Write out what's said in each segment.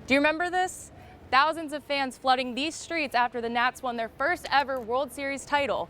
Do you remember this? Thousands of fans flooding these streets after the Nats won their first ever World Series title.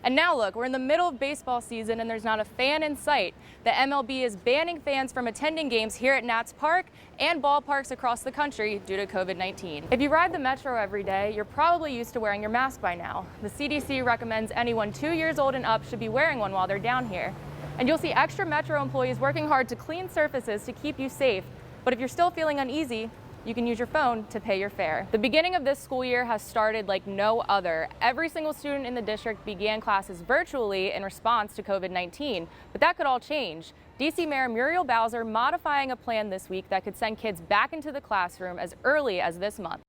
And now look, we're in the middle of baseball season and there's not a fan in sight. The MLB is banning fans from attending games here at Nats Park and ballparks across the country due to COVID-19. If you ride the Metro every day, you're probably used to wearing your mask by now. The CDC recommends anyone 2 years old and up should be wearing one while they're down here. And you'll see extra Metro employees working hard to clean surfaces to keep you safe. But if you're still feeling uneasy, you can use your phone to pay your fare. The beginning of this school year has started like no other. Every single student in the district began classes virtually in response to COVID-19, but that could all change. DC Mayor Muriel Bowser modifying a plan this week that could send kids back into the classroom as early as this month.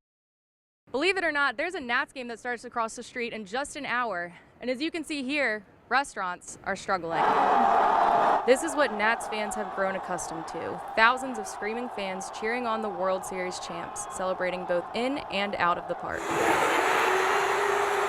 Believe it or not, there's a Nats game that starts across the street in just an hour. And as you can see here, restaurants are struggling. This is what Nats fans have grown accustomed to. Thousands of screaming fans cheering on the World Series champs, celebrating both in and out of the park.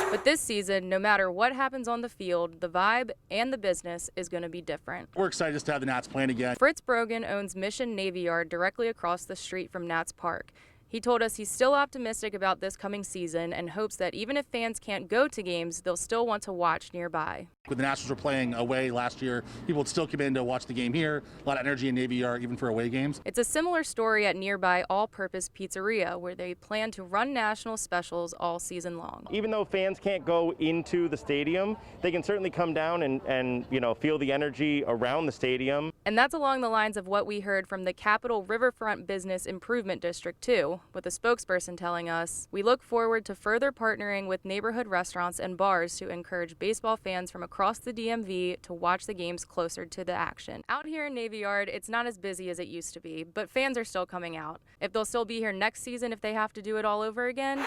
But this season, no matter what happens on the field, the vibe and the business is going to be different. We're excited just to have the Nats playing again. Fritz Brogan owns Mission Navy Yard directly across the street from Nats Park. He told us he's still optimistic about this coming season and hopes that even if fans can't go to games, they'll still want to watch nearby. When the Nationals were playing away last year, people would still come in to watch the game here. A lot of energy in Navy Yard, even for away games. It's a similar story at nearby All-Purpose Pizzeria, where they plan to run national specials all season long. Even though fans can't go into the stadium, they can certainly come down and feel the energy around the stadium. And that's along the lines of what we heard from the Capitol Riverfront Business Improvement District too, with a spokesperson telling us, "We look forward to further partnering with neighborhood restaurants and bars to encourage baseball fans from across the DMV to watch the games closer to the action." Out here in Navy Yard, it's not as busy as it used to be, but fans are still coming out. If they'll still be here next season if they have to do it all over again,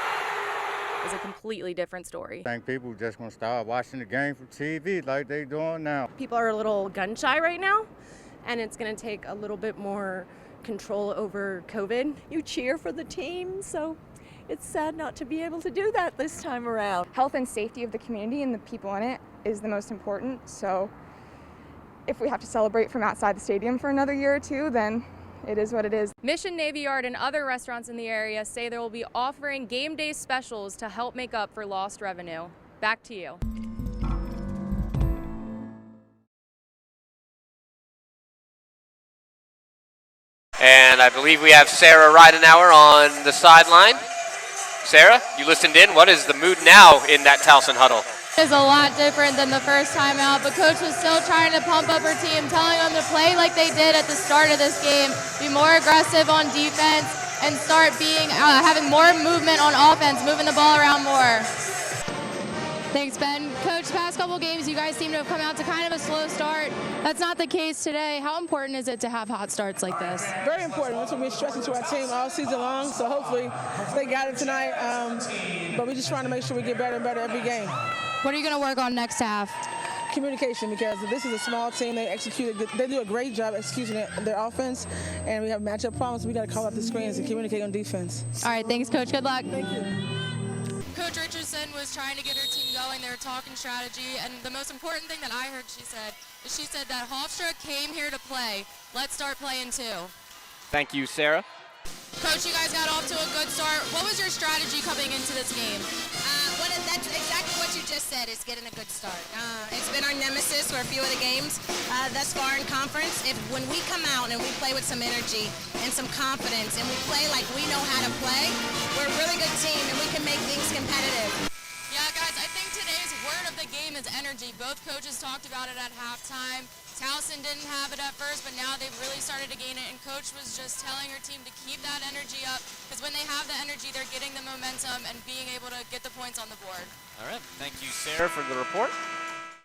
is a completely different story. I think people just gonna start watching the game from TV like they doing now. People are a little gun shy right now, and it's gonna take a little bit more control over COVID. You cheer for the team, so it's sad not to be able to do that this time around. Health and safety of the community and the people in it is the most important, so if we have to celebrate from outside the stadium for another year or two, then it is what it is. Mission Navy Yard and other restaurants in the area say they will be offering game day specials to help make up for lost revenue. Back to you. And I believe we have Sarah Ridenour on the sideline. Sarah, you listened in. What is the mood now in that Towson huddle? It's a lot different than the first time out, but Coach was still trying to pump up her team, telling them to play like they did at the start of this game, be more aggressive on defense, and start having more movement on offense, moving the ball around more. Thanks, Ben. Coach, past couple games, you guys seem to have come out to kind of a slow start. That's not the case today. How important is it to have hot starts like this? Very important. That's what we're stressing to our team all season long, so hopefully they got it tonight. But we're just trying to make sure we get better and better every game. What are you going to work on next half? Communication, because this is a small team. They do a great job executing their offense, and we have matchup problems. We got to call out the screens and communicate on defense. All right, thanks, Coach. Good luck. Thank you. Coach Richardson was trying to get her team going. They were talking strategy, and the most important thing that I heard she said that Hofstra came here to play. Let's start playing too. Thank you, Sarah. Coach, you guys got off to a good start. What was your strategy coming into this game? That's exactly what you just said, is getting a good start. It's been our nemesis for a few of the games thus far in conference. When we come out and we play with some energy and some confidence and we play like we know how to play, we're a really good team and we can make things competitive. Yeah, guys, I think today's word of the game is energy. Both coaches talked about it at halftime. Towson didn't have it at first, but now they've really started to gain it, and Coach was just telling her team to keep that energy up, because when they have the energy, they're getting the momentum and being able to get the points on the board. All right. Thank you, Sarah, for the report.